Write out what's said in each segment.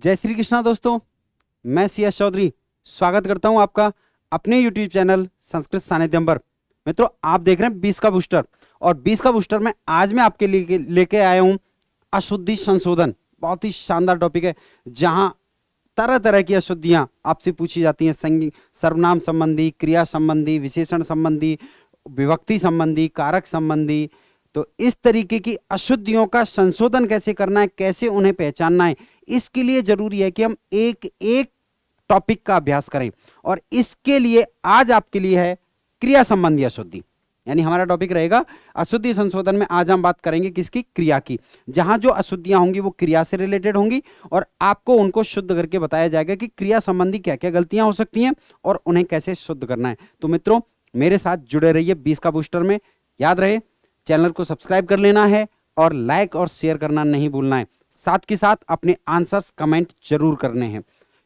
जय श्री कृष्णा दोस्तों, मैं CS चौधरी स्वागत करता हूं आपका अपने YouTube चैनल संस्कृत सानिध्यम पर। मित्रों, आप देख रहे हैं 20 का बूस्टर और 20 का बूस्टर में आज मैं आपके लिए लेके आया हूं अशुद्धि संशोधन। बहुत ही शानदार टॉपिक है जहां तरह तरह की अशुद्धियां आपसे पूछी जाती हैं। सर्वनाम संबंधी, क्रिया संबंधी, विशेषण संबंधी, विभक्ति संबंधी, कारक संबंधी। तो इस तरीके की अशुद्धियों का संशोधन कैसे करना है, कैसे उन्हें पहचानना है, इसके लिए जरूरी है कि हम एक एक टॉपिक का अभ्यास करें। और इसके लिए आज आपके लिए है क्रिया संबंधी अशुद्धि, यानी हमारा टॉपिक रहेगा अशुद्धि संशोधन में। आज हम बात करेंगे किसकी? क्रिया की। जहां जो अशुद्धियां होंगी वो क्रिया से रिलेटेड होंगी और आपको उनको शुद्ध करके बताया जाएगा कि क्रिया संबंधी क्या क्या गलतियां हो सकती हैं और उन्हें कैसे शुद्ध करना है। तो मित्रों, मेरे साथ जुड़े रहिए 20 का बूस्टर में। याद रहे, चैनल को सब्सक्राइब कर लेना है और लाइक और शेयर करना नहीं भूलना है। साथ के साथ अपने आंसर्स कमेंट जरूर करने हैं,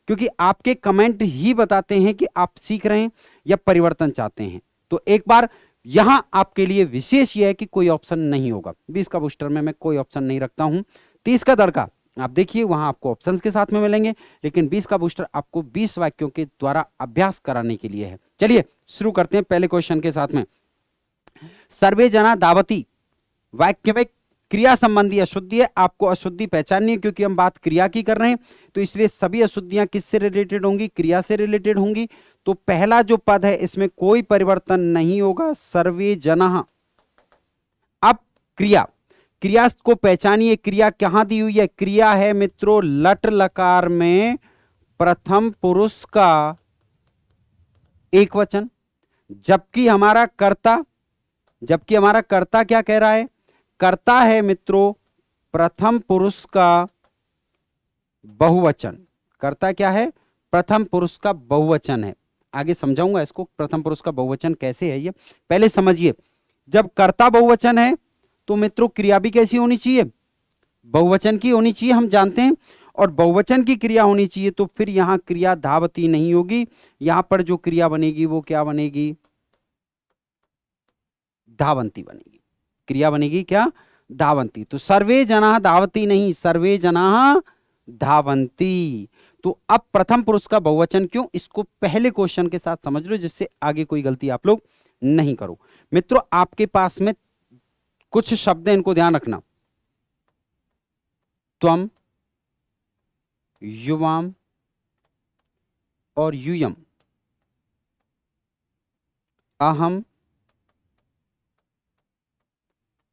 क्योंकि आपके कमेंट ही बताते हैं कि आप सीख रहे हैं या परिवर्तन चाहते हैं। तो एक बार यहां आपके लिए विशेष यह है कि कोई ऑप्शन नहीं होगा। 20 का बूस्टर में मैं कोई ऑप्शन नहीं रखता हूं। 30 का तड़का आप देखिए, वहां आपको ऑप्शंस के साथ में मिलेंगे, लेकिन 20 का बूस्टर आपको 20 वाक्यों के द्वारा अभ्यास कराने के लिए है। चलिए शुरू करते हैं पहले क्वेश्चन के साथ में। सर्वे जना दावती वाक्य में क्रिया संबंधी अशुद्धि है। आपको अशुद्धि पहचाननी है, क्योंकि हम बात क्रिया की कर रहे हैं, तो इसलिए सभी अशुद्धियां किससे रिलेटेड होंगी? क्रिया से रिलेटेड होंगी। तो पहला जो पद है इसमें कोई परिवर्तन नहीं होगा, सर्वे जनः। अब क्रिया, क्रिया को पहचानिए। क्रिया कहां दी हुई है? क्रिया है मित्रों लट लकार में प्रथम पुरुष का एक वचन, जबकि हमारा कर्ता क्या कह रहा है? कर्ता है मित्रों प्रथम पुरुष का बहुवचन। कर्ता क्या है? प्रथम पुरुष का बहुवचन है। आगे समझाऊंगा इसको, प्रथम पुरुष का बहुवचन कैसे है ये पहले समझिए। जब कर्ता बहुवचन है तो मित्रों क्रिया भी कैसी होनी चाहिए? बहुवचन की होनी चाहिए, हम जानते हैं। और बहुवचन की क्रिया होनी चाहिए, तो फिर यहां क्रिया धावती नहीं होगी। यहां पर जो क्रिया बनेगी वो क्या बनेगी? धावंती बनेगी। क्रिया बनेगी क्या? धावंती। तो सर्वे जना धावती नहीं, सर्वे जना धावंती। तो अब प्रथम पुरुष का बहुवचन क्यों, इसको पहले क्वेश्चन के साथ समझ लो, जिससे आगे कोई गलती आप लोग नहीं करो। मित्रों, आपके पास में कुछ शब्द हैं, इनको ध्यान रखना। त्वम, युवाम और यूयम, अहम,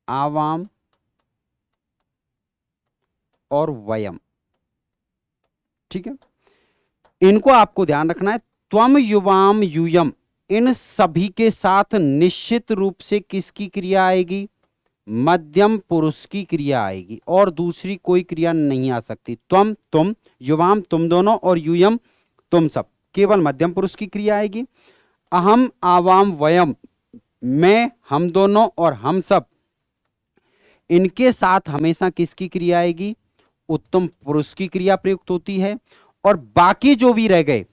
आवाम और वयम। ठीक है, इनको आपको ध्यान रखना है। त्वम, युवाम, यूयम, इन सभी के साथ निश्चित रूप से किसकी क्रिया आएगी? मध्यम पुरुष की क्रिया आएगी, और दूसरी कोई क्रिया नहीं आ सकती। त्वम तुम, युवाम तुम दोनों, और यूयम तुम सब, केवल मध्यम पुरुष की क्रिया आएगी। अहम, आवाम, वयम, मैं, हम दोनों और हम सब, इनके साथ हमेशा किसकी क्रिया आएगी? उत्तम पुरुष की क्रिया प्रयुक्त होती है। और बाकी जो भी रह गए,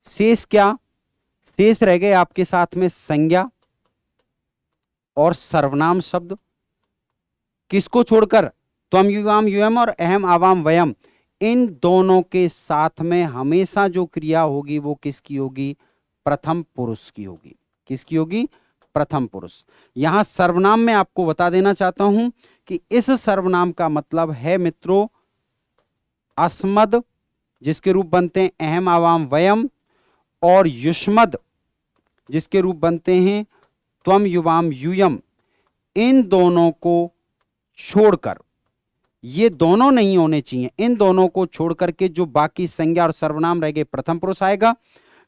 शेष क्या? शेष रह गए आपके साथ में संज्ञा और सर्वनाम शब्द। किसको छोड़कर? त्वम, युवाम, यूयम और अहम, आवाम, वयम, इन दोनों के साथ में हमेशा जो क्रिया होगी वो किसकी होगी? प्रथम पुरुष की होगी। किसकी होगी? प्रथम पुरुष। यहां सर्वनाम में आपको बता देना चाहता हूं कि इस सर्वनाम का मतलब है मित्रों अस्मद, जिसके रूप बनते हैं अहम, आवाम, वयम, और युष्मद, जिसके रूप बनते हैं त्वम, युवाम, यूयम। इन दोनों को छोड़कर, ये दोनों नहीं होने चाहिए, इन दोनों को छोड़कर के जो बाकी संज्ञा और सर्वनाम रह गए प्रथम पुरुष आएगा।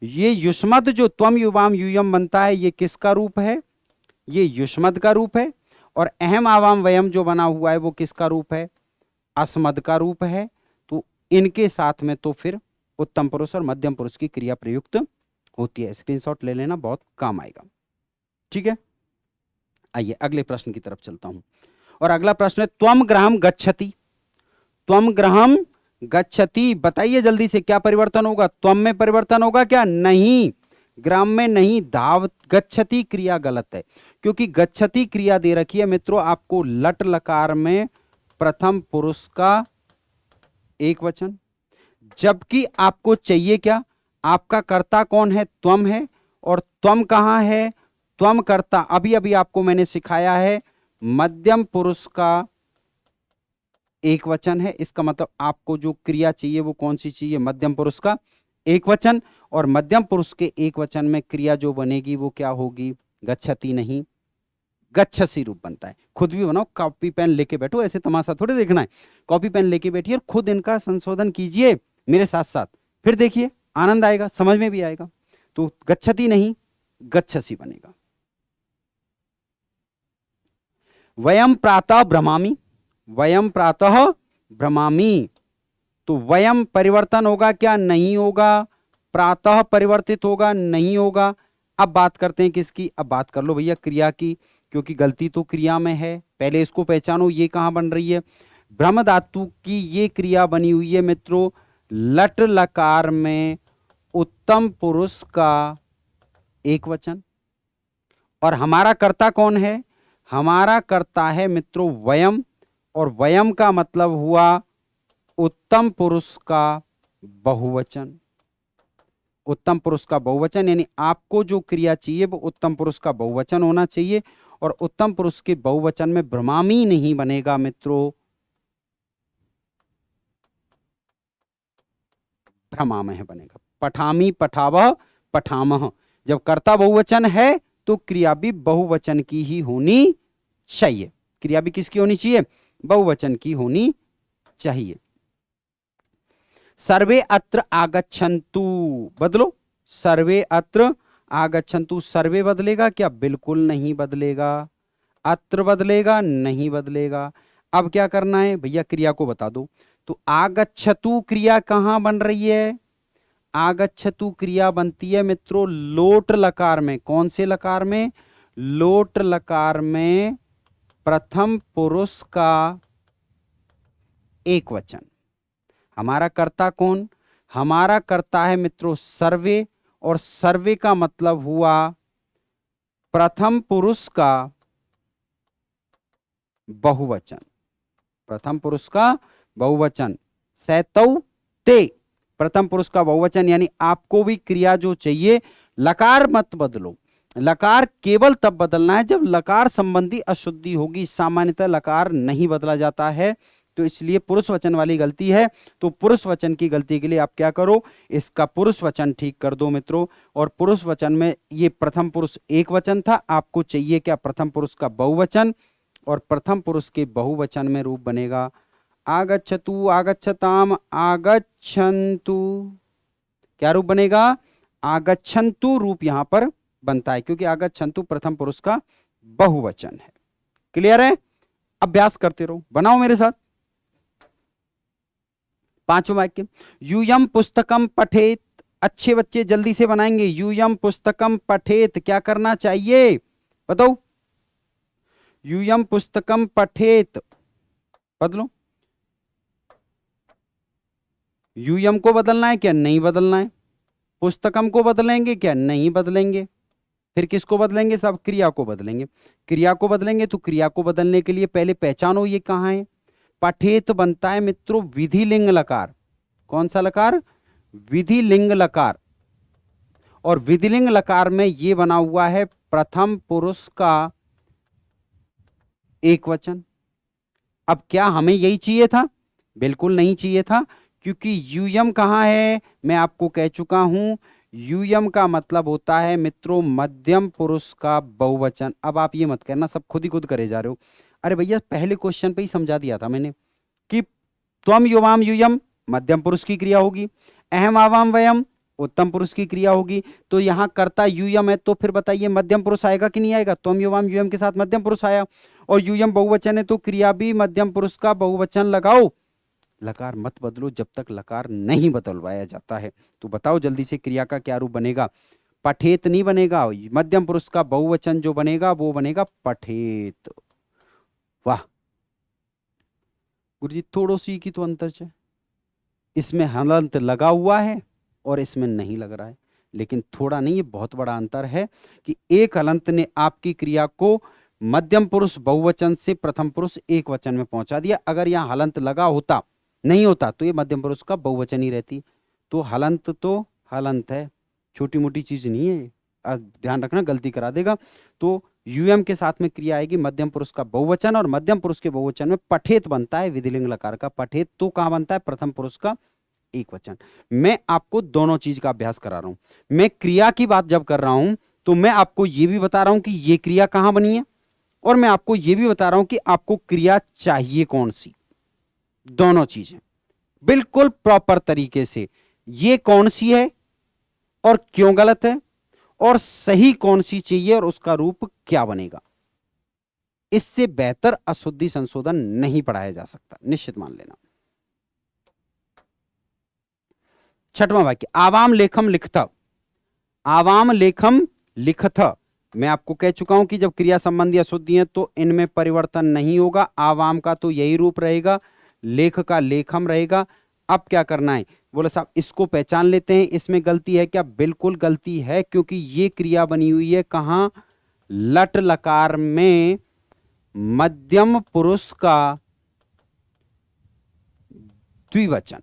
ये युष्मद जो त्वम, युवाम, यूयम बनता है, ये किसका रूप है? ये युष्मद का रूप है। और अहम, आवाम, वयम जो बना हुआ है वो किसका रूप है? अस्मद का रूप है। तो इनके साथ में तो फिर उत्तम पुरुष और मध्यम पुरुष की क्रिया प्रयुक्त होती है। स्क्रीनशॉट ले लेना, बहुत काम आएगा। ठीक है, आइए अगले प्रश्न की तरफ चलता हूं। और अगला प्रश्न है त्वम गृहम गच्छति। त्वम गृहम गच्छति, बताइए जल्दी से क्या परिवर्तन होगा? त्वम में परिवर्तन होगा क्या? नहीं, ग्राम में नहीं। धाव गच्छति क्रिया गलत है, क्योंकि गच्छति क्रिया दे रखी है मित्रों आपको लट लकार में प्रथम पुरुष का एक वचन, जबकि आपको चाहिए क्या, आपका कर्ता कौन है, त्वम है, और त्वम कहां है, त्वम कर्ता अभी अभी आपको मैंने सिखाया है मध्यम पुरुष का एक वचन है। इसका मतलब आपको जो क्रिया चाहिए वो कौन सी चाहिए, मध्यम पुरुष का एक वचन। और मध्यम पुरुष के एक वचन में क्रिया जो बनेगी वो क्या होगी, गच्छति नहीं गच्छसी रूप बनता है। खुद भी बनाओ, कॉपी पेन लेके बैठो, ऐसे तमाशा थोड़े देखना है। कॉपी पेन लेके बैठिए और खुद इनका संशोधन कीजिए मेरे साथ साथ, फिर देखिए आनंद आएगा, समझ में भी आएगा। तो गच्छति नहीं गच्छसी बनेगा। वयम प्रातः भ्रमामि, वयम प्रातः भ्रमामि, तो वयम परिवर्तन होगा क्या, नहीं होगा। प्रातः परिवर्तित होगा, नहीं होगा। अब बात करते हैं किसकी, अब बात कर लो भैया क्रिया की, क्योंकि गलती तो क्रिया में है। पहले इसको पहचानो, ये कहां बन रही है, भ्रम धातु की ये क्रिया बनी हुई है मित्रों लट लकार में उत्तम पुरुष का एक वचन। और हमारा कर्ता कौन है, हमारा कर्ता है मित्रों वयम, और वयम का मतलब हुआ उत्तम पुरुष का बहुवचन। उत्तम पुरुष का बहुवचन यानी आपको जो क्रिया चाहिए वो उत्तम पुरुष का बहुवचन होना चाहिए। और उत्तम पुरुष के बहुवचन में भ्रमामी नहीं बनेगा मित्रों, भ्रमामह बनेगा। पठामी पठावह पठामह, जब कर्ता बहुवचन है तो क्रिया भी बहुवचन की ही होनी चाहिए। क्रिया भी किसकी होनी चाहिए, बहुवचन की होनी चाहिए। सर्वे अत्र आगच्छन्तु बदलो, सर्वे अत्र आगच्छन्तु, सर्वे बदलेगा क्या, बिल्कुल नहीं बदलेगा। अत्र बदलेगा, नहीं बदलेगा। अब क्या करना है भैया, क्रिया को बता दो। तो आगच्छतु क्रिया कहां बन रही है, आगच्छतु क्रिया बनती है मित्रों लोट लकार में। कौन से लकार में, लोट लकार में प्रथम पुरुष का एक वचन। हमारा कर्ता कौन, हमारा कर्ता है मित्रों सर्वे, और सर्वे का मतलब हुआ प्रथम पुरुष का बहुवचन, प्रथम पुरुष का बहुवचन। सैतौ ते, प्रथम पुरुष का बहुवचन, यानी आपको भी क्रिया जो चाहिए, लकार मत बदलो। लकार केवल तब बदलना है जब लकार संबंधी अशुद्धि होगी, सामान्यतः लकार नहीं बदला जाता है। तो इसलिए पुरुष वचन वाली गलती है। तो पुरुष वचन की गलती के लिए आप क्या करो, इसका पुरुष वचन ठीक कर दो मित्रों। और पुरुष वचन में ये प्रथम पुरुष एक वचन था, आपको चाहिए क्या, प्रथम पुरुष का बहुवचन। और प्रथम पुरुष के बहुवचन में रूप बनेगा आगच्छतु आगच्छताम आगच्छन्तु। क्या रूप बनेगा, आगच्छन्तु रूप यहां पर बनता है, क्योंकि आगच्छन्तु प्रथम पुरुष का बहुवचन है। क्लियर है, अभ्यास करते रहो, बनाओ मेरे साथ। पांचवा वाक्य, यूयम पुस्तकम पठेत, अच्छे बच्चे जल्दी से बनाएंगे। यूयम पुस्तकम पठेत क्या करना चाहिए बताओ, यूयम पुस्तकम पठेत बदलो। यूयम को बदलना है क्या, नहीं बदलना है। पुस्तकम को बदलेंगे क्या, नहीं बदलेंगे। फिर किसको बदलेंगे, सब क्रिया को बदलेंगे। क्रिया को बदलेंगे तो क्रिया को बदलने के लिए पहले पहचानो ये कहां है। पठेत बनता है मित्रों विधिलिंग लकार। कौन सा लकार, विधिलिंग लकार। और विधिलिंग लकार में ये बना हुआ है प्रथम पुरुष का एक वचन। अब क्या हमें यही चाहिए था, बिल्कुल नहीं चाहिए था, क्योंकि यूयम कहां है, मैं आपको कह चुका हूं यूयम का मतलब होता है मित्रों मध्यम पुरुष का बहुवचन। अब आप ये मत करना सब खुद ही खुद करे जा रहे हो। अरे भैया पहले क्वेश्चन पे ही समझा दिया था मैंने कि त्वम युवाम यूयम मध्यम पुरुष की क्रिया होगी, अहम आवाम वयम उत्तम पुरुष की क्रिया होगी। तो यहां कर्ता यूयम है, तो फिर बताइए मध्यम पुरुष आएगा कि नहीं आएगा। त्वम युवाम यूयम के साथ मध्यम पुरुष आया, और यूयम बहुवचन है तो क्रिया भी मध्यम पुरुष का बहुवचन लगाओ। लकार मत बदलो जब तक लकार नहीं बदलवाया जाता है। तो बताओ जल्दी से क्रिया का क्या रूप बनेगा, पठेत नहीं बनेगा, मध्यम पुरुष का बहुवचन जो बनेगा वो बनेगा पठेत। वाह गुरुजी, थोड़ो सी की तो अंतर है, इसमें हलंत लगा हुआ है और इसमें नहीं लग रहा है। लेकिन थोड़ा नहीं, ये बहुत बड़ा अंतर है कि एक हलंत ने आपकी क्रिया को मध्यम पुरुष बहुवचन से प्रथम पुरुष एक वचन में पहुंचा दिया। अगर यहां हलंत लगा होता नहीं होता तो ये मध्यम पुरुष का बहुवचन ही रहती। तो हलंत है, छोटी मोटी चीज नहीं है, ध्यान रखना गलती करा देगा। तो यूएम के साथ में क्रिया आएगी मध्यम पुरुष का बहुवचन, और मध्यम पुरुष के बहुवचन में पठेत बनता है, विधिलिंग लकार का पठेत। तो कहां बनता है? प्रथम पुरुष का एक वचन। मैं आपको दोनों चीज का अभ्यास करा रहा हूं। मैं क्रिया की बात जब कर रहा हूं तो मैं आपको यह भी बता रहा हूं कि यह क्रिया कहां बनी है, और मैं आपको यह भी बता रहा हूं कि आपको क्रिया चाहिए कौन सी। दोनों चीजें बिल्कुल प्रॉपर तरीके से, ये कौन सी है और क्यों गलत है, और सही कौन सी चाहिए और उसका रूप क्या बनेगा। इससे बेहतर अशुद्धि संशोधन नहीं पढ़ाया जा सकता, निश्चित मान लेना। छठवां वाक्य, आवाम लेखम लिखत। आवाम लेखम लिखत, मैं आपको कह चुका हूं कि जब क्रिया संबंधी अशुद्धि है तो इनमें परिवर्तन नहीं होगा। आवाम का तो यही रूप रहेगा, लेख का लेखम रहेगा। अब क्या करना है? बोले साहब इसको पहचान लेते हैं, इसमें गलती है क्या? बिल्कुल गलती है, क्योंकि ये क्रिया बनी हुई है कहां? लट लकार में मध्यम पुरुष का द्विवचन।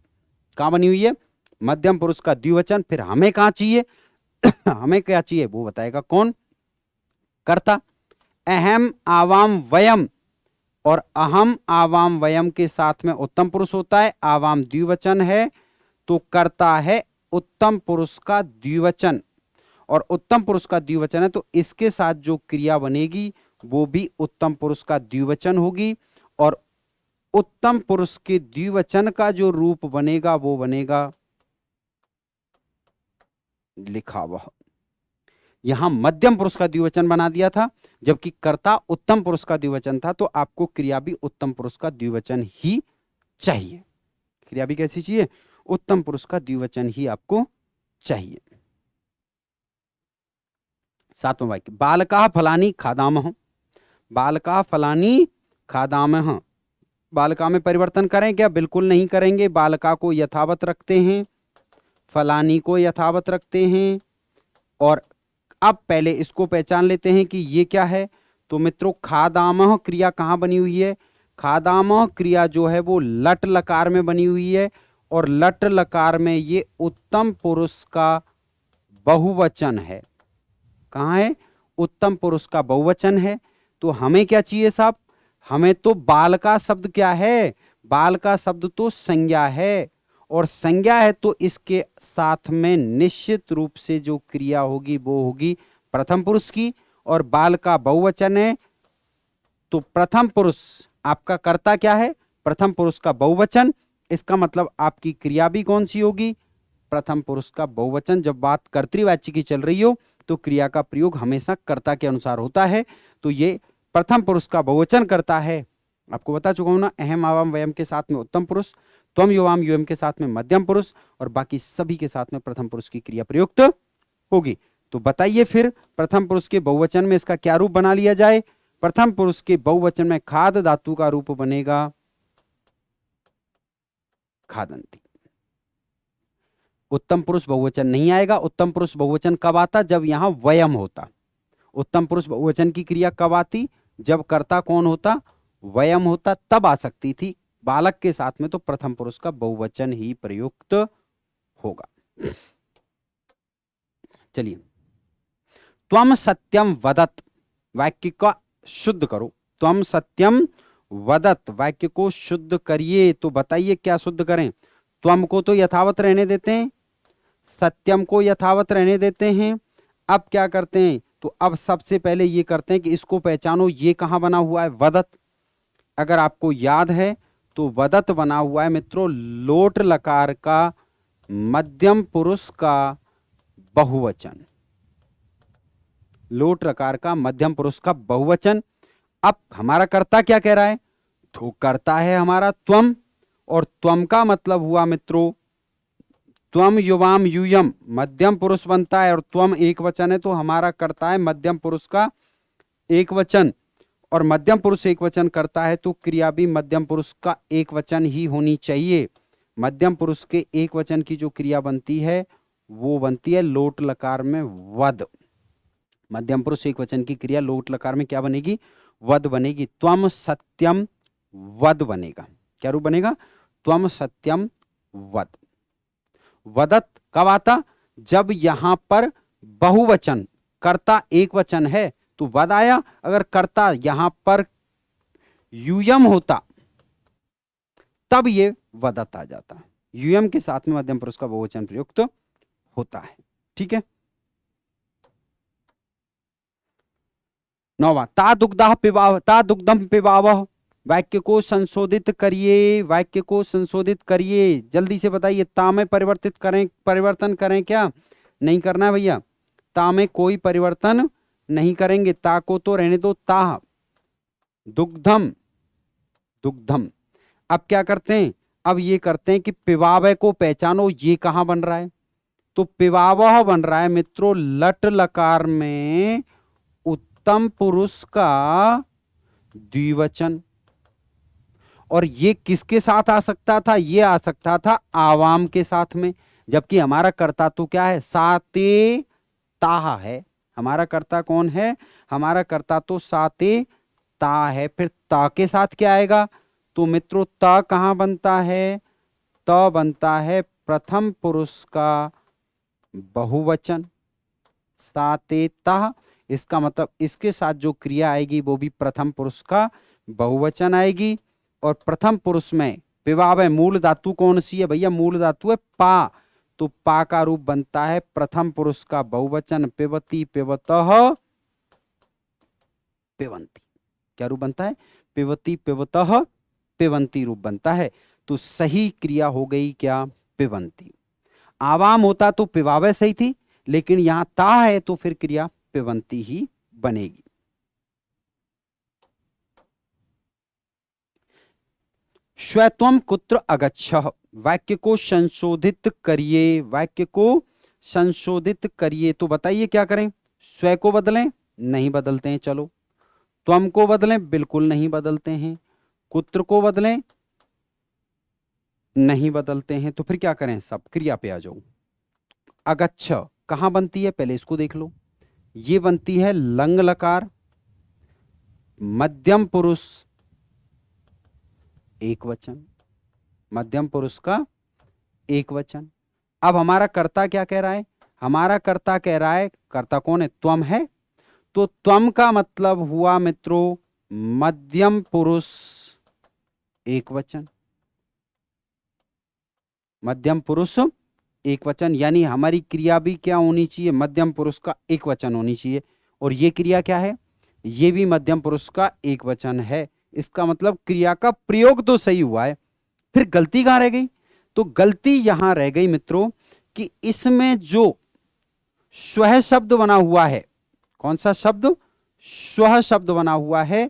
कहां बनी हुई है? मध्यम पुरुष का द्विवचन। फिर हमें कहां चाहिए? हमें क्या चाहिए वो बताएगा कौन? कर्ता। अहम आवाम वयम और अहम आवाम वयम के साथ में उत्तम पुरुष होता है, आवाम द्विवचन है, तो कर्ता है उत्तम पुरुष का द्विवचन, और उत्तम पुरुष का द्विवचन है तो इसके साथ जो क्रिया बनेगी वो भी उत्तम पुरुष का द्विवचन होगी, और उत्तम पुरुष के द्विवचन का जो रूप बनेगा वो बनेगा लिखा वह। यहां मध्यम पुरुष का द्विवचन बना दिया था, जबकि कर्ता उत्तम पुरुष का द्विवचन था, तो आपको क्रिया भी उत्तम पुरुष का द्विवचन ही चाहिए। क्रिया भी कैसी चाहिए? उत्तम पुरुष का द्विवचन ही आपको चाहिए। सातवां वाक्य, बालका फलानी खादामह। बालका फलानी खादामह, बालका में परिवर्तन करें क्या? बिल्कुल नहीं करेंगे। बालका को यथावत रखते हैं, फलानी को यथावत रखते हैं। और अब पहले इसको पहचान लेते हैं कि ये क्या है। तो मित्रों खादामह क्रिया कहां बनी हुई है? खादामह क्रिया जो है वो लट लकार में बनी हुई है, और लट लकार में ये उत्तम पुरुष का बहुवचन है। कहां है? उत्तम पुरुष का बहुवचन है। तो हमें क्या चाहिए साहब? हमें तो बाल का शब्द क्या है? बाल का शब्द तो संज्ञा है, और संज्ञा है तो इसके साथ में निश्चित रूप से जो क्रिया होगी वो होगी प्रथम पुरुष की, और बाल का बहुवचन है तो प्रथम पुरुष आपका कर्ता क्या है? प्रथम पुरुष का बहुवचन। इसका मतलब आपकी क्रिया भी कौन सी होगी? प्रथम पुरुष का बहुवचन। जब बात कर्तृवाच्य की चल रही हो तो क्रिया का प्रयोग हमेशा कर्ता के अनुसार होता है। तो ये प्रथम पुरुष का बहुवचन करता है। आपको बता चुका हूं ना, अहम आवाम वयम के साथ में उत्तम पुरुष, त्वम युवाम यूएम के साथ में मध्यम पुरुष, और बाकी सभी के साथ में प्रथम पुरुष की क्रिया प्रयुक्त होगी। तो बताइए फिर प्रथम पुरुष के बहुवचन में इसका क्या रूप बना लिया जाए? प्रथम पुरुष के बहुवचन में खाद धातु का रूप बनेगा खादंती। उत्तम पुरुष बहुवचन नहीं आएगा। उत्तम पुरुष बहुवचन कब आता? जब यहां वयम होता। उत्तम पुरुष बहुवचन की क्रिया कब आती? जब कर्ता कौन होता? वयम होता, तब आ सकती थी। बालक के साथ में तो प्रथम पुरुष का बहुवचन ही प्रयुक्त होगा। चलिए, त्वम सत्यम वदत वाक्य का शुद्ध करो। त्वम सत्यम वदत वाक्य को शुद्ध करिए। तो बताइए क्या शुद्ध करें? त्वम को तो यथावत रहने देते हैं, सत्यम को यथावत रहने देते हैं। अब क्या करते हैं? तो अब सबसे पहले ये करते हैं कि इसको पहचानो, ये कहां बना हुआ है? वदत। अगर आपको याद है तो वदत बना हुआ है मित्रों लोट लकार का मध्यम पुरुष का बहुवचन। लोट लकार का मध्यम पुरुष का बहुवचन। अब हमारा कर्ता क्या कह रहा है? तो कर्ता है हमारा त्वम, और त्वम का मतलब हुआ मित्रों त्वम युवाम यूयम, मध्यम पुरुष बनता है, और त्वम एक वचन है तो हमारा कर्ता है मध्यम पुरुष का एक वचन, और मध्यम पुरुष एक वचन करता है तो क्रिया भी मध्यम पुरुष का एक वचन ही होनी चाहिए। मध्यम पुरुष के एक वचन की जो क्रिया बनती है वो बनती है लोट लकार में वद। मध्यम पुरुष एक वचन की क्रिया लोट लकार में क्या बनेगी? वद बनेगी। त्वम सत्यम वद बनेगा। क्या रूप बनेगा? त्वम सत्यम वद। वदत कब आता? जब यहां पर बहुवचन, कर्ता एक वचन है तो वद आया। अगर कर्ता यहां पर यूयम होता तब ये वदत आ जाता। यूयम के साथ में मध्यम पुरुष का बहुवचन प्रयुक्त होता है। ठीक है। 9वां, ता दुग्धा पिबाव, ता दुग्धम पिबावह। वाक्य को संशोधित करिए, वाक्य को संशोधित करिए, जल्दी से बताइए। ता में परिवर्तित करें, परिवर्तन करें क्या? नहीं करना है भैया, ता में कोई परिवर्तन नहीं करेंगे, ता को तो रहने दो। ता दुग्धम, दुग्धम। अब क्या करते हैं? अब ये करते हैं कि पिबावह को पहचानो, ये कहां बन रहा है? तो पिबावह बन रहा है मित्रों लट लकार में उत्तम पुरुष का द्विवचन। और ये किसके साथ आ सकता था? ये आ सकता था आवाम के साथ में, जबकि हमारा कर्ता तो क्या है? साते ताहा है। हमारा कर्ता कौन है? हमारा कर्ता तो साते ता है। फिर ता के साथ क्या आएगा? तो मित्रों ता कहां बनता है? त बनता है प्रथम पुरुष का बहुवचन, साते ता। इसका मतलब इसके साथ जो क्रिया आएगी वो भी प्रथम पुरुष का बहुवचन आएगी। और प्रथम पुरुष में पिबावह मूल धातु कौन सी है भैया? मूल धातु है पा। तो पा का रूप बनता है प्रथम पुरुष का बहुवचन, पिबती पिबतः पिबंती। क्या रूप बनता है? पिबती पिबतः पिबंती रूप बनता है। तो सही क्रिया हो गई क्या? पिबंती। आवाम होता तो पिबावह सही थी, लेकिन यहां ता है तो फिर क्रिया पिबंती ही बनेगी। श्वेत्वम कुत्र अगच्छः। वाक्य को संशोधित करिए, वाक्य को संशोधित करिए। तो बताइए क्या करें? स्व को बदलें? नहीं बदलते हैं। चलो, त्वम को बदलें? बिल्कुल नहीं बदलते हैं। कुत्र को बदलें? नहीं बदलते हैं। तो फिर क्या करें? सब क्रिया पे आ जाओ। अगच्छ कहां बनती है? पहले इसको देख लो। ये बनती है लंग लकार, मध्यम पुरुष एक वचन, मध्यम पुरुष का एक वचन। अब हमारा कर्ता क्या कह रहा है? हमारा कर्ता कह रहा है, कर्ता कौन है? त्वम है। तो त्वम का मतलब हुआ मित्रों मध्यम पुरुष एक वचन, मध्यम पुरुष एक वचन। यानी हमारी क्रिया भी क्या होनी चाहिए? मध्यम पुरुष का एक वचन होनी चाहिए। और ये क्रिया क्या है? ये भी मध्यम पुरुष का एक वचन है। इसका मतलब क्रिया का प्रयोग तो सही हुआ है। फिर गलती कहां रह गई? तो गलती यहां रह गई मित्रों कि इसमें जो स्व शब्द बना हुआ है, कौन सा शब्द? स्व शब्द बना हुआ है।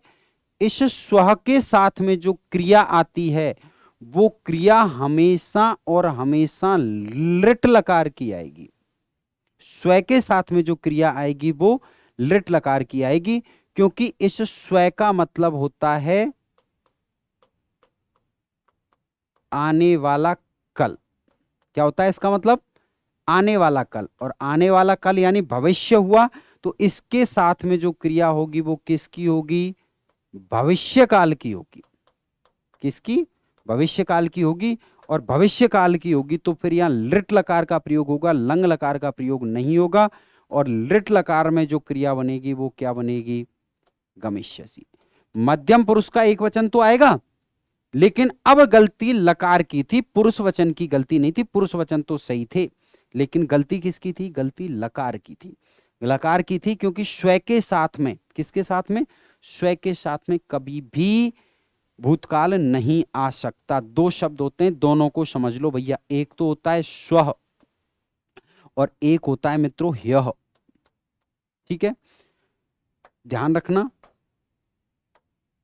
इस स्व के साथ में जो क्रिया आती है वो क्रिया हमेशा और हमेशा लिट लकार की आएगी। स्व के साथ में जो क्रिया आएगी वो लिट लकार की आएगी, क्योंकि इस स्व का मतलब होता है आने वाला कल। क्या होता है इसका मतलब? आने वाला कल। और आने वाला कल यानी भविष्य हुआ, तो इसके साथ में जो क्रिया होगी वो किसकी होगी? भविष्य काल की होगी। किसकी? भविष्य काल की होगी। और भविष्य काल की होगी तो फिर यहां लिट लकार का प्रयोग होगा, लंग लकार का प्रयोग नहीं होगा। और लिट लकार में जो क्रिया बनेगी वो क्या बनेगी? गमिष्यसि। मध्यम पुरुष का एक वचन तो आएगा, लेकिन अब गलती लकार की थी, पुरुष वचन की गलती नहीं थी। पुरुष वचन तो सही थे, लेकिन गलती किसकी थी? गलती लकार की थी। लकार की थी क्योंकि स्व के साथ में, किसके साथ में? स्व के साथ में कभी भी भूतकाल नहीं आ सकता। दो शब्द होते हैं, दोनों को समझ लो भैया। एक तो होता है स्व और एक होता है मित्रों ह्यः। ठीक है, ध्यान रखना।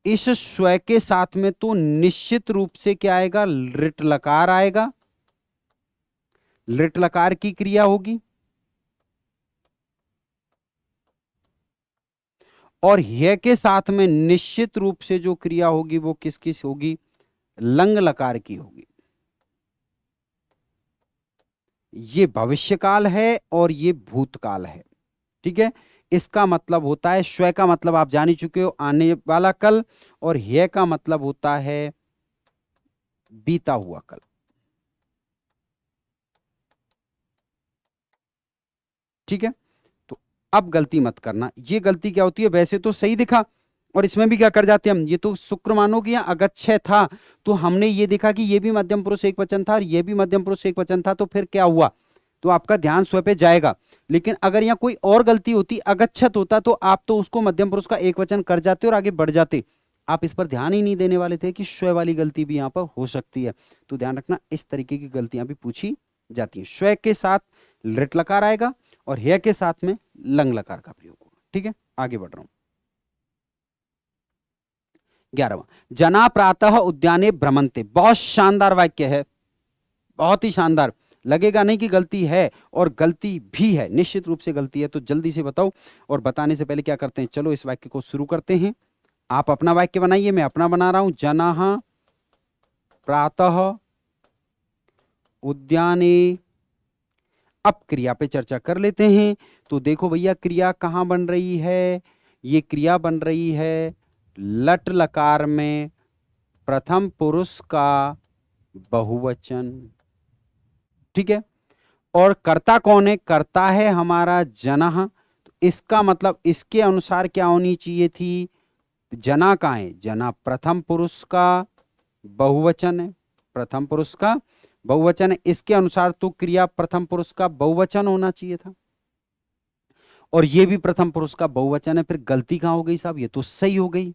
इस स्व के साथ में तो निश्चित रूप से क्या आएगा? लिट लकार आएगा। लिट लकार की क्रिया होगी। और ह्य के साथ में निश्चित रूप से जो क्रिया होगी वो किसकी होगी? लंग लकार की होगी। ये भविष्यकाल है और ये भूतकाल है। ठीक है, इसका मतलब होता है, स्व का मतलब आप जान ही चुके हो, आने वाला कल। और ह्य का मतलब होता है बीता हुआ कल। ठीक है, तो अब गलती मत करना। ये गलती क्या होती है, वैसे तो सही दिखा, और इसमें भी क्या कर जाते हैं हम, ये तो शुक्र मानो कि यहाँ अगच्छय था, तो हमने ये देखा कि ये भी मध्यम पुरुष एक वचन था और ये भी मध्यम पुरुष एक वचन था, तो फिर क्या हुआ, तो आपका ध्यान स्वयं पे जाएगा। लेकिन अगर यहाँ कोई और गलती होती, अगच्छत होता, तो आप तो उसको मध्यम पुरुष का एक वचन कर जाते और आगे बढ़ जाते। आप इस पर ध्यान ही नहीं देने वाले थे कि स्वयं वाली गलती भी यहाँ पर हो सकती है। तो ध्यान रखना, इस तरीके की गलतियां भी पूछी जाती हैं। स्वयं के साथ लृट लकार आएगा और ह्य के साथ में लंग लकार का प्रयोग होगा। ठीक है, आगे बढ़ रहा हूं। 11वां, जना प्रातः उद्याने भ्रमंते। बहुत शानदार वाक्य है, बहुत ही शानदार। लगेगा नहीं कि गलती है, और गलती भी है, निश्चित रूप से गलती है। तो जल्दी से बताओ, और बताने से पहले क्या करते हैं, चलो इस वाक्य को शुरू करते हैं। आप अपना वाक्य बनाइए, मैं अपना बना रहा हूं। जनाः प्रातः उद्याने। अब क्रिया पे चर्चा कर लेते हैं। तो देखो भैया, क्रिया कहां बन रही है, ये क्रिया बन रही है लट लकार में प्रथम पुरुष का बहुवचन। ठीक है, और कर्ता कौन है, कर्ता है हमारा जनः। तो इसका मतलब इसके अनुसार क्या होनी चाहिए थी, जना का है, जना प्रथम पुरुष का बहुवचन है, प्रथम पुरुष का बहुवचन है, इसके अनुसार तो क्रिया प्रथम पुरुष का बहुवचन होना चाहिए था, और ये भी प्रथम पुरुष का बहुवचन है। फिर गलती कहां हो गई साहब, ये तो सही हो गई,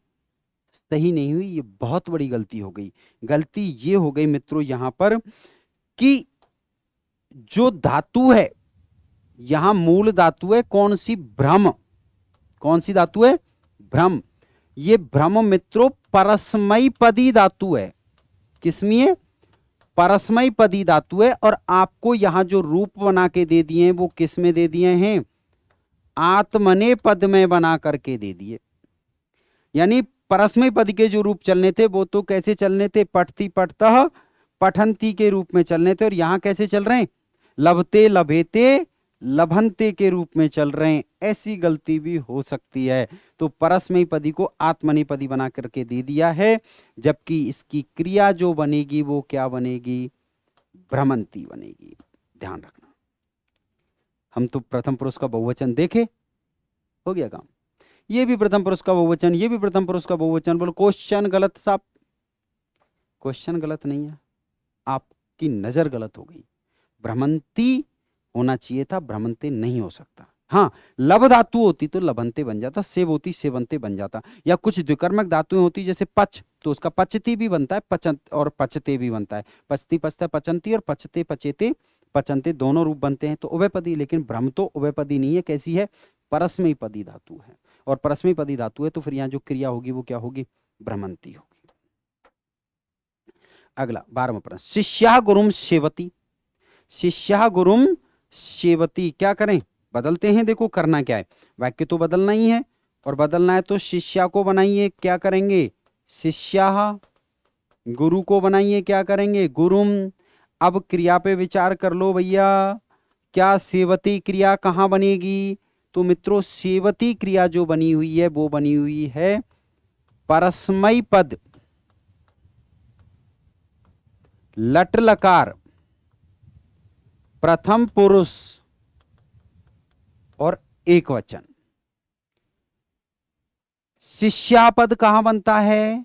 सही नहीं हुई, ये बहुत बड़ी गलती हो गई। गलती ये हो गई मित्रों यहां पर कि जो धातु है, यहां मूल धातु है कौन सी, भ्रम। कौन सी धातु है, भ्रम। ये भ्रम मित्रों परस्मयी पदी धातु है। किसमें है, परस्मयी पदी धातु है। और आपको यहां जो रूप बना के दे दिए हैं वो किस में दे दिए हैं, आत्मने पद में बना करके दे दिए। यानी परस्मयी पद के जो रूप चलने थे वो तो कैसे चलने थे, पठती पठतः पठंती के रूप में चलने थे, और यहां कैसे चल रहे हैं, लभते लभेते लभंते के रूप में चल रहे हैं। ऐसी गलती भी हो सकती है। तो परस्मयी पदी को आत्मनेपदी बना करके दे दिया है, जबकि इसकी क्रिया जो बनेगी वो क्या बनेगी, भ्रमंती बनेगी। ध्यान रखना, हम तो प्रथम पुरुष का बहुवचन देखे, हो गया काम। ये भी प्रथम पुरुष का बहुवचन, ये भी प्रथम पुरुष का बहुवचन। बोलो क्वेश्चन गलत साहब, क्वेश्चन गलत नहीं है, आपकी नजर गलत हो गई। भ्रमंती होना चाहिए था, भ्रमंते नहीं हो सकता। हाँ, लभ धातु होती तो लभंते बन जाता, सेव होती सेवंते बन जाता, या कुछ द्विकर्मक धातुएं होती जैसे पच, तो उसका पचती भी बनता है, पचंत और पचते भी बनता है। पचती पचता पचंती और पचते पचेते पचंते दोनों रूप बनते हैं, तो उभयपदी। लेकिन भ्रम तो उभयपदी नहीं है, कैसी है, परस्मयी पदी धातु है। और परस्मयी पदी धातु है तो फिर यहाँ जो क्रिया होगी वो क्या होगी, भ्रमंती होगी। अगला 12वां प्रश्न, शिष्या गुरुम सेवती। शिष्या गुरुम सेवती, क्या करें, बदलते हैं। देखो करना क्या है, वाक्य तो बदलना ही है, और बदलना है तो शिष्या को बनाइए, क्या करेंगे, शिष्या। गुरु को बनाइए, क्या करेंगे, गुरुम। अब क्रिया पे विचार कर लो भैया, क्या सेवती क्रिया कहां बनेगी, तो मित्रों सेवती क्रिया जो बनी हुई है वो बनी हुई है परस्मयी पद लट लकार प्रथम पुरुष और एक वचन। शिष्यापद कहां बनता है,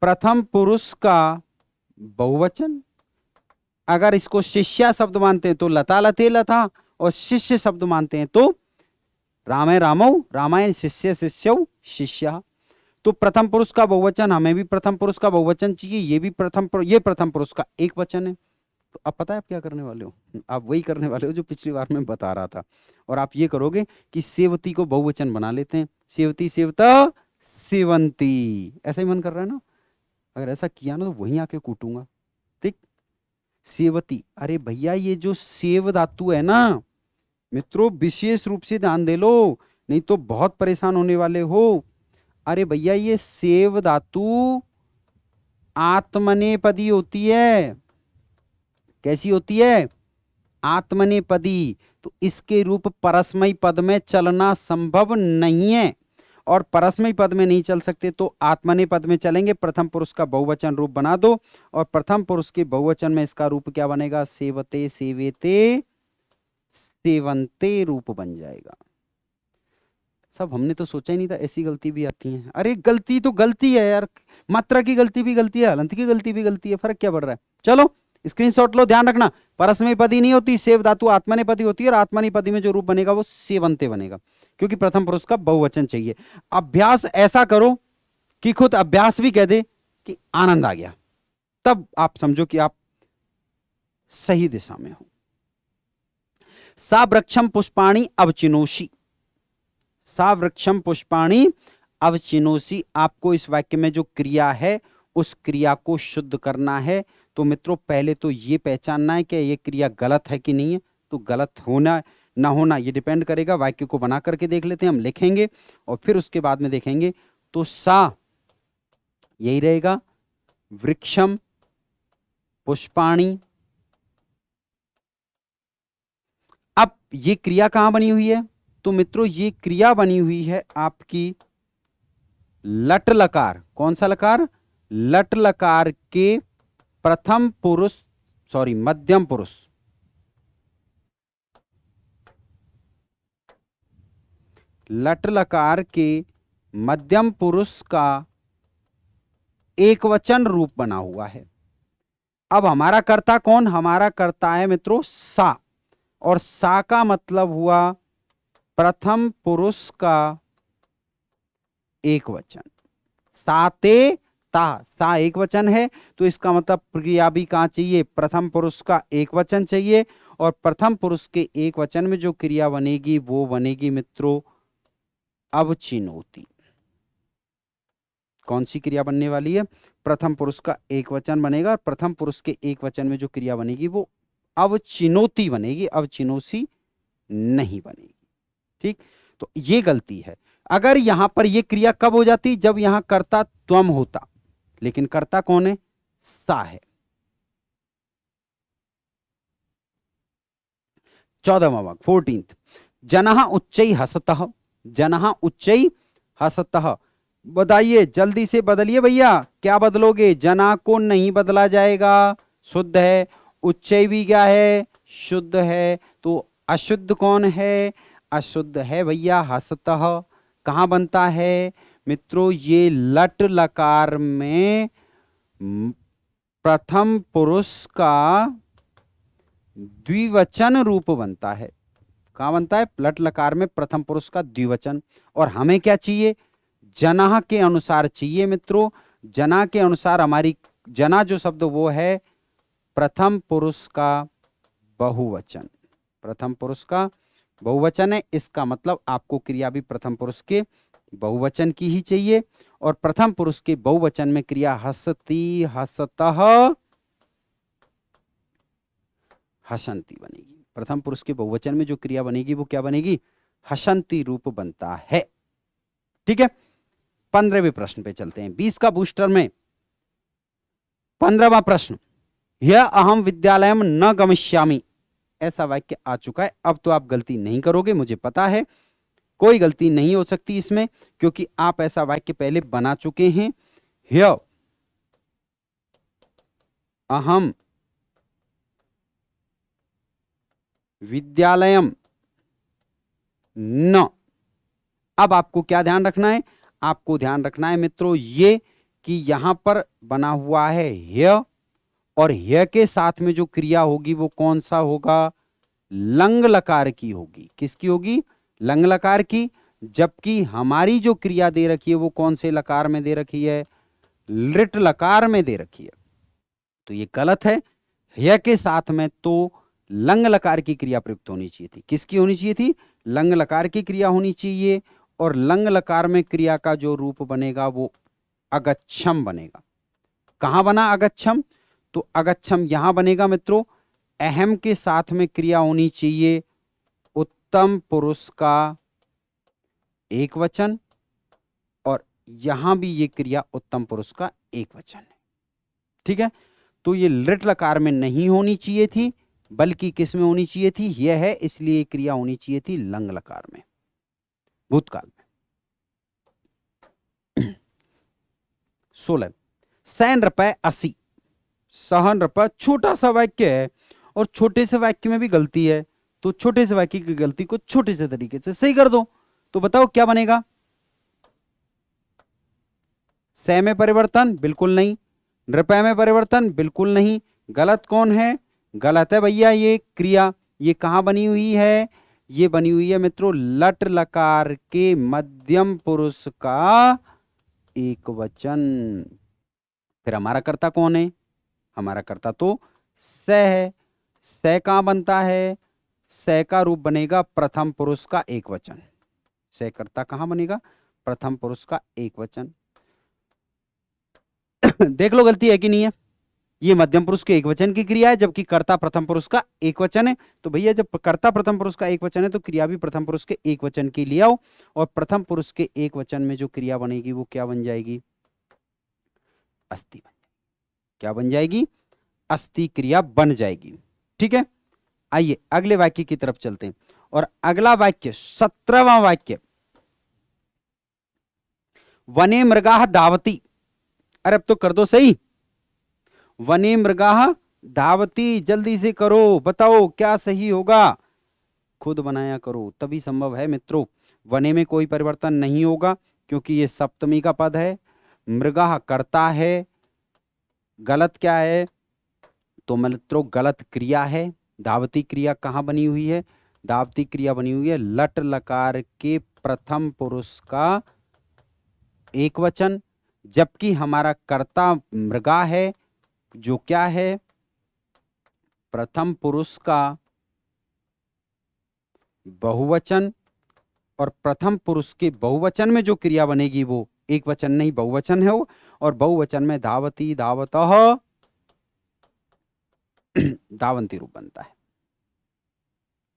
प्रथम पुरुष का बहुवचन। अगर इसको शिष्या शब्द मानते हैं तो लता लते लता, और शिष्य शब्द मानते हैं तो रामे रामौ रामायण, शिष्य शिष्यौ शिष्या। तो प्रथम पुरुष का बहुवचन, हमें भी प्रथम पुरुष का बहुवचन चाहिए, ये भी ये प्रथम पुरुष का एक वचन है। तो अब पता है आप क्या करने वाले हो, आप वही करने वाले हो जो पिछली बार मैं बता रहा था। और आप ये करोगे कि सेवती को बहुवचन बना लेते हैं, सेवती सेवता सेवंती, ऐसा ही मन कर रहा है ना। अगर ऐसा किया ना तो वहीं आके कूटूंगा। ठीक, सेवती, अरे भैया ये जो सेव धातु है ना मित्रों, विशेष रूप से ध्यान दे लो, नहीं तो बहुत परेशान होने वाले हो। अरे भैया ये सेव धातु आत्मनेपदी होती है। कैसी होती है, आत्मनेपदी। तो इसके रूप परस्मयी पद में चलना संभव नहीं है। और परस्मैपदी पद में नहीं चल सकते तो आत्मनेपदी पद में चलेंगे। प्रथम पुरुष का बहुवचन रूप बना दो और प्रथम पुरुष के बहुवचन में इसका रूप क्या बनेगा? सेवते, सेवेते, सेवंते रूप बन जाएगा। सब हमने तो सोचा ही नहीं था ऐसी गलती भी आती है। अरे गलती तो गलती है यार, मात्रा की गलती भी गलती है, हलंत की गलती भी गलती है, फर्क क्या पड़ रहा है? चलो स्क्रीनशॉट लो, ध्यान रखना परस्मैपदी नहीं होती, सेव धातु आत्मनेपदी होती है और आत्मनेपदी में जो रूप बनेगा वो सेवंते बनेगा, क्योंकि प्रथम पुरुष का बहुवचन चाहिए। अभ्यास ऐसा करो कि खुद अभ्यास भी कह दे कि आनंद आ गया, तब आप समझो कि आप सही दिशा में हो। सा वृक्षम पुष्पाणि अवचिनोषि, सा वृक्षम पुष्पाणि अवचिनोषि, आपको इस वाक्य में जो क्रिया है उस क्रिया को शुद्ध करना है। तो मित्रों पहले तो ये पहचानना है कि ये क्रिया गलत है कि नहीं है। तो गलत होना ना होना ये डिपेंड करेगा, वाक्य को बना करके देख लेते हैं, हम लिखेंगे और फिर उसके बाद में देखेंगे। तो सा यही रहेगा, वृक्षम पुष्पाणि। अब ये क्रिया कहां बनी हुई है? तो मित्रों ये क्रिया बनी हुई है आपकी लट लकार, कौन सा लकार? लट लकार के प्रथम पुरुष, सॉरी मध्यम पुरुष, लट लकार के मध्यम पुरुष का एक वचन रूप बना हुआ है। अब हमारा कर्ता कौन? हमारा कर्ता है मित्रों सा, और सा का मतलब हुआ प्रथम पुरुष का एक वचन। साते ता, सा एक वचन है तो इसका मतलब क्रिया भी कहां चाहिए? प्रथम पुरुष का एक वचन चाहिए, और प्रथम पुरुष के एक वचन में जो क्रिया बनेगी वो बनेगी मित्रों अवचिनोति। कौन सी क्रिया बनने वाली है? प्रथम पुरुष का एक वचन बनेगा और प्रथम पुरुष के एक वचन में जो क्रिया बनेगी वो अवचिनोति बनेगी, अवचिनोसी नहीं बनेगी। ठीक, तो ये गलती है। अगर यहां पर ये क्रिया कब हो जाती? जब यहां कर्ता त्वम होता, लेकिन कर्ता कौन है? सा है। 14वां वाक्य 14th, जनः उच्चै हसतः, जनः उच्चै हसतः। बताइए जल्दी से बदलिए भैया, क्या बदलोगे? जना को नहीं बदला जाएगा, शुद्ध है। उच्चै भी क्या है? शुद्ध है। तो अशुद्ध कौन है? अशुद्ध है भैया हसतः। कहां बनता है मित्रों? ये लट लकार में प्रथम पुरुष का द्विवचन रूप बनता है। कहां बनता है? लट लकार में प्रथम पुरुष का द्विवचन। और हमें क्या चाहिए? जना के अनुसार चाहिए मित्रों। जना के अनुसार हमारी जना जो शब्द वो है प्रथम पुरुष का बहुवचन, प्रथम पुरुष का बहुवचन है। इसका मतलब आपको क्रिया भी प्रथम पुरुष के बहुवचन की ही चाहिए, और प्रथम पुरुष के बहुवचन में क्रिया हसती, हसतः, हसंती बनेगी। प्रथम पुरुष के बहुवचन में जो क्रिया बनेगी वो क्या बनेगी? हसंती रूप बनता है। ठीक है, 15वें प्रश्न पे चलते हैं। 20 का बूस्टर में 15वां प्रश्न, यह अहम विद्यालयम न गमिष्यामि, ऐसा वाक्य आ चुका है। अब तो आप गलती नहीं करोगे, मुझे पता है कोई गलती नहीं हो सकती इसमें, क्योंकि आप ऐसा वाक्य पहले बना चुके हैं। ह्य अहम विद्यालयम न। अब आपको क्या ध्यान रखना है? आपको ध्यान रखना है मित्रों ये कि यहां पर बना हुआ है ह्य, और ह्य के साथ में जो क्रिया होगी वो कौन सा होगा? लंग लकार की होगी। किसकी होगी? लंग लकार की। जबकि हमारी जो क्रिया दे रखी है वो कौन से लकार में दे रखी है? लिट लकार में दे रखी है। तो ये गलत है। ह्य के साथ में तो लंग लकार की क्रिया प्रयुक्त होनी चाहिए थी। किसकी होनी चाहिए थी? लंग लकार की क्रिया होनी चाहिए, और लंग लकार में क्रिया का जो रूप बनेगा वो अगच्छम बनेगा। कहां बना अगच्छम? तो अगच्छम यहां बनेगा मित्रों, अहम के साथ में क्रिया होनी चाहिए उत्तम पुरुष का एक वचन, और यहां भी ये क्रिया उत्तम पुरुष का एक वचन है। ठीक है, तो ये लिट लकार में नहीं होनी चाहिए थी, बल्कि किस में होनी चाहिए थी? यह है, इसलिए क्रिया होनी चाहिए थी लंग लकार में, भूतकाल में। 16। सैन रुपए 80, सहन रुपए छोटा सा वाक्य है और छोटे से वाक्य में भी गलती है, तो छोटे से वाक्य की गलती को छोटे से तरीके से सही कर दो। तो बताओ क्या बनेगा? सै में परिवर्तन बिल्कुल नहीं, रुपए में परिवर्तन बिल्कुल नहीं, गलत कौन है? गलत है भैया ये क्रिया। ये कहां बनी हुई है? ये बनी हुई है मित्रों लट लकार के मध्यम पुरुष का एक वचन। फिर हमारा कर्ता कौन है? हमारा कर्ता तो स है। स कहां बनता है? स का रूप बनेगा प्रथम पुरुष का एक वचन। स कर्ता कहां बनेगा? प्रथम पुरुष का एक वचन। देख लो गलती है कि नहीं है। ये मध्यम पुरुष के एक वचन की क्रिया है, जबकि कर्ता प्रथम पुरुष का एक वचन है। तो भैया जब कर्ता प्रथम पुरुष का एक वचन है तो क्रिया भी प्रथम पुरुष के एक वचन की ले आओ, और प्रथम पुरुष के एक वचन में जो क्रिया बनेगी वो क्या बन जाएगी? अस्ति बन जाएगी। क्या बन जाएगी? अस्ति क्रिया बन जाएगी। ठीक है, आइए अगले वाक्य की तरफ चलते हैं। और अगला वाक्य 17वां वाक्य, वने मृगाः धावति। अरे अब तो कर दो सही। वने मृगाः धावति, जल्दी से करो, बताओ क्या सही होगा? खुद बनाया करो तभी संभव है मित्रों। वने में कोई परिवर्तन नहीं होगा क्योंकि ये सप्तमी का पद है। मृगाः कर्ता है। गलत क्या है? तो मित्रों गलत क्रिया है। धावती क्रिया कहां बनी हुई है? धावती क्रिया बनी हुई है लट लकार के प्रथम पुरुष का एक वचन, जबकि हमारा कर्ता मृगा है जो क्या है? प्रथम पुरुष का बहुवचन। और प्रथम पुरुष के बहुवचन में जो क्रिया बनेगी वो एक वचन नहीं बहुवचन है वो, और बहुवचन में धावती धावतः धावंती रूप बनता है।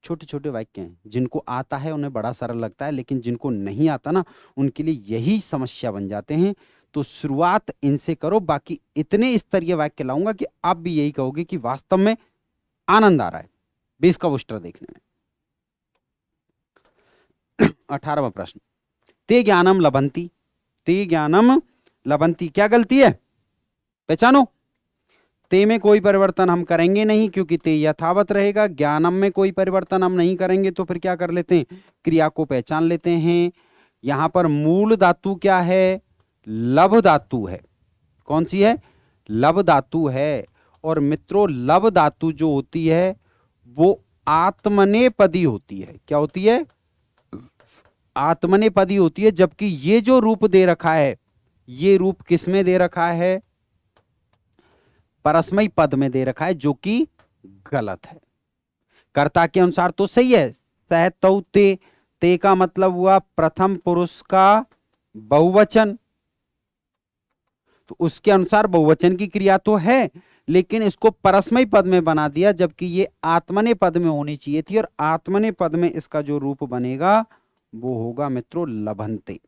छोटे छोटे वाक्य हैं, जिनको आता है उन्हें बड़ा सरल लगता है, लेकिन जिनको नहीं आता ना उनके लिए यही समस्या बन जाते हैं। तो शुरुआत इनसे करो, बाकी इतने स्तरीय वाक्य लाऊंगा कि आप भी यही कहोगे कि वास्तव में आनंद आ रहा है बेस का बूस्टर देखने में। 18वां प्रश्न, ते ज्ञानम लभंती। ते ज्ञानम लभंती, क्या गलती है? पहचानो। ते में कोई परिवर्तन हम करेंगे नहीं क्योंकि ते यथावत रहेगा। ज्ञानम में कोई परिवर्तन हम नहीं करेंगे, तो फिर क्या कर लेते हैं? क्रिया को पहचान लेते हैं। यहां पर मूल धातु क्या है? लभ धातु है। कौन सी है? लभ धातु है। और मित्रों लभ धातु जो होती है वो आत्मनेपदी होती है। क्या होती है? आत्मनेपदी होती है। जबकि ये जो रूप दे रखा है, ये रूप किस में दे रखा है? परस्मई पद में दे रखा है, जो कि गलत है। कर्ता के अनुसार तो सही है। सहतौ ते, ते का मतलब हुआ प्रथम पुरुष का बहुवचन, तो उसके अनुसार बहुवचन की क्रिया तो है, लेकिन इसको परस्मई पद में बना दिया, जबकि ये आत्मने पद में होनी चाहिए थी। और आत्मने पद में इसका जो रूप बनेगा वो होगा मित्रों लभंते।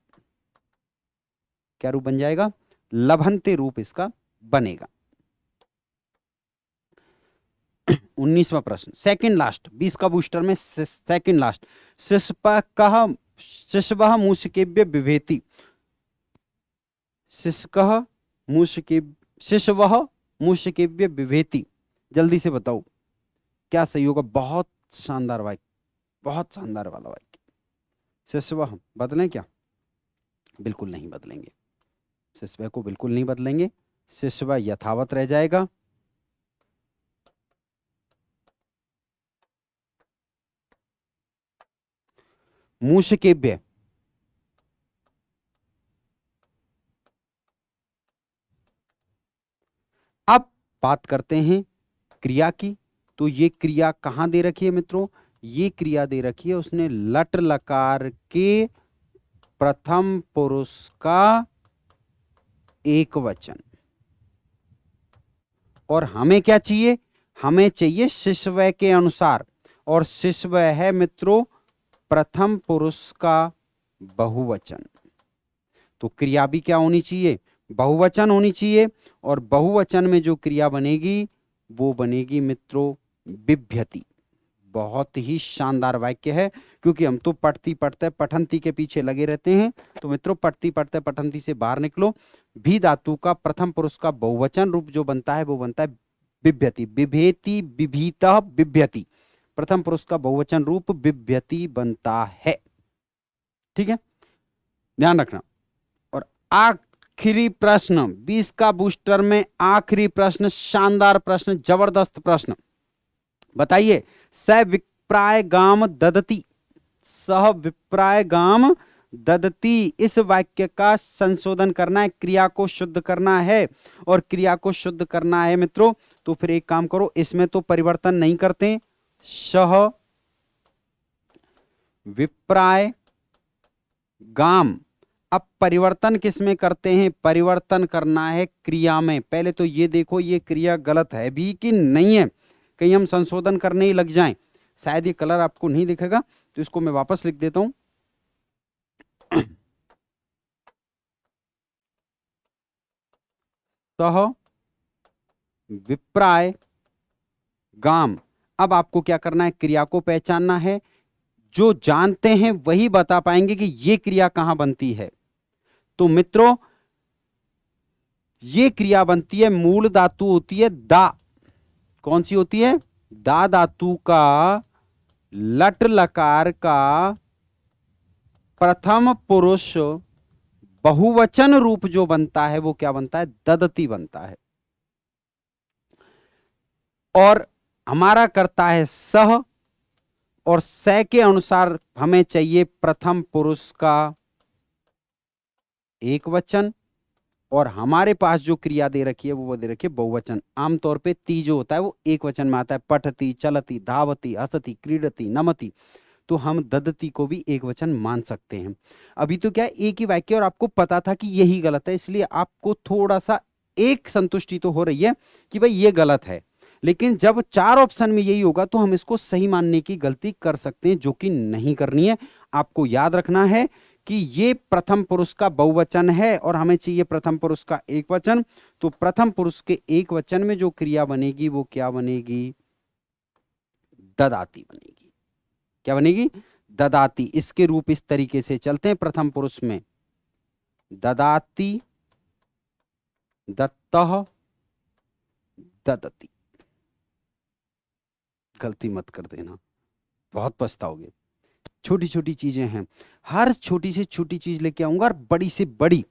क्या रूप बन जाएगा? लभंते रूप इसका बनेगा। 19वां प्रश्न, सेकंड लास्ट, 20 का बूस्टर में सेकंड लास्ट। शिशवः मूषिकेभ्य बिभेति। शिशवः मूषिकेभ्य बिभेति, जल्दी से बताओ क्या सही होगा? बहुत शानदार वाक्य, बहुत शानदार वाला वाक्य। शिशवः बदलें क्या? बिल्कुल नहीं बदलेंगे। शिशवः को बिल्कुल नहीं बदलेंगे। शिशवः यथावत रह जाएगा। मूषिकेभ्य, अब बात करते हैं क्रिया की। तो ये क्रिया कहां दे रखी है मित्रों? ये क्रिया दे रखी है उसने लट लकार के प्रथम पुरुष का एक वचन। और हमें क्या चाहिए? हमें चाहिए शिशवः के अनुसार, और शिशवः है मित्रों प्रथम पुरुष का बहुवचन। तो क्रिया भी क्या होनी चाहिए? बहुवचन होनी चाहिए। और बहुवचन में जो क्रिया बनेगी वो बनेगी मित्रों बिभ्यति। बहुत ही शानदार वाक्य है, क्योंकि हम तो पढ़ती पढ़ते पठंती के पीछे लगे रहते हैं। तो मित्रों, पढ़ती पढ़ते पठंती से बाहर निकलो। भी धातु का प्रथम पुरुष का बहुवचन रूप जो बनता है वो बनता है बिभ्यति। बिभेति, बिभीतः, बिभ्यति। प्रथम पुरुष का बहुवचन रूप बिभ्यति बनता है। ठीक है, ध्यान रखना। और आखिरी प्रश्न 20 का बूस्टर में आखिरी प्रश्न, शानदार प्रश्न, जबरदस्त प्रश्न। बताइए, स विप्राय गाम ददती, सह विप्राय गाम ददती, इस वाक्य का संशोधन करना है, क्रिया को शुद्ध करना है। और क्रिया को शुद्ध करना है मित्रों, तो फिर एक काम करो, इसमें तो परिवर्तन नहीं करते, सह विप्राय गाम। अब परिवर्तन किसमें करते हैं? परिवर्तन करना है क्रिया में। पहले तो ये देखो ये क्रिया गलत है भी कि नहीं है, कहीं हम संशोधन करने ही लग जाएं। शायद ये कलर आपको नहीं दिखेगा, तो इसको मैं वापस लिख देता हूं। सह विप्राय गाम। अब आपको क्या करना है? क्रिया को पहचानना है। जो जानते हैं वही बता पाएंगे कि ये क्रिया कहां बनती है। तो मित्रों, ये क्रिया बनती है, मूल धातु होती है दा। कौन सी होती है? दा धातु का लट लकार का प्रथम पुरुष बहुवचन रूप जो बनता है वो क्या बनता है? ददती बनता है। और हमारा करता है सह, और स के अनुसार हमें चाहिए प्रथम पुरुष का एक वचन, और हमारे पास जो क्रिया दे रखी है वो दे रखी है बहुवचन। आमतौर पे ती जो होता है वो एक वचन में आता है, पठती, चलती, धावती, हसती, क्रीडती, नमती। तो हम ददती को भी एक वचन मान सकते हैं। अभी तो क्या है, एक ही वाक्य और आपको पता था कि यही गलत है, इसलिए आपको थोड़ा सा एक संतुष्टि तो हो रही है कि भाई ये गलत है। लेकिन जब 4 ऑप्शन में यही होगा तो हम इसको सही मानने की गलती कर सकते हैं, जो कि नहीं करनी है। आपको याद रखना है कि ये प्रथम पुरुष का बहुवचन है और हमें चाहिए प्रथम पुरुष का एक वचन। तो प्रथम पुरुष के एक वचन में जो क्रिया बनेगी वो क्या बनेगी? ददाती बनेगी। क्या बनेगी? ददाती। इसके रूप इस तरीके से चलते हैं प्रथम पुरुष में, ददाती, दत्तः, ददती। गलती मत कर देना, बहुत पछताओगे। छोटी छोटी चीजें हैं, हर छोटी से छोटी चीज लेके आऊंगा और बड़ी से बड़ी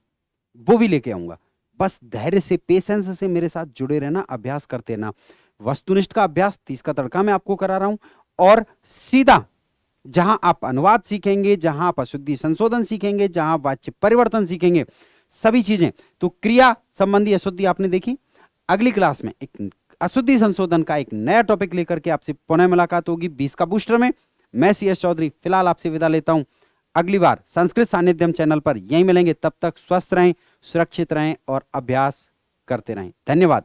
वो भी लेके आऊंगा। बस धैर्य से, पेशेंस से मेरे साथ जुड़े रहना, अभ्यास करते रहना। वस्तुनिष्ठ का अभ्यास 30 का तड़का मैं आपको करा रहा हूं, और सीधा जहां आप अनुवाद सीखेंगे, जहां आप अशुद्धि संशोधन सीखेंगे, जहां वाच्य परिवर्तन सीखेंगे, सभी चीजें। तो क्रिया संबंधी अशुद्धि आपने देखी। अगली क्लास में एक अशुद्धि संशोधन का एक नया टॉपिक लेकर के आपसे पुनः मुलाकात होगी 20 का बूस्टर में। मैं CS चौधरी फिलहाल आपसे विदा लेता हूं। अगली बार संस्कृत सानिध्यम चैनल पर यहीं मिलेंगे। तब तक स्वस्थ रहें, सुरक्षित रहें और अभ्यास करते रहें। धन्यवाद।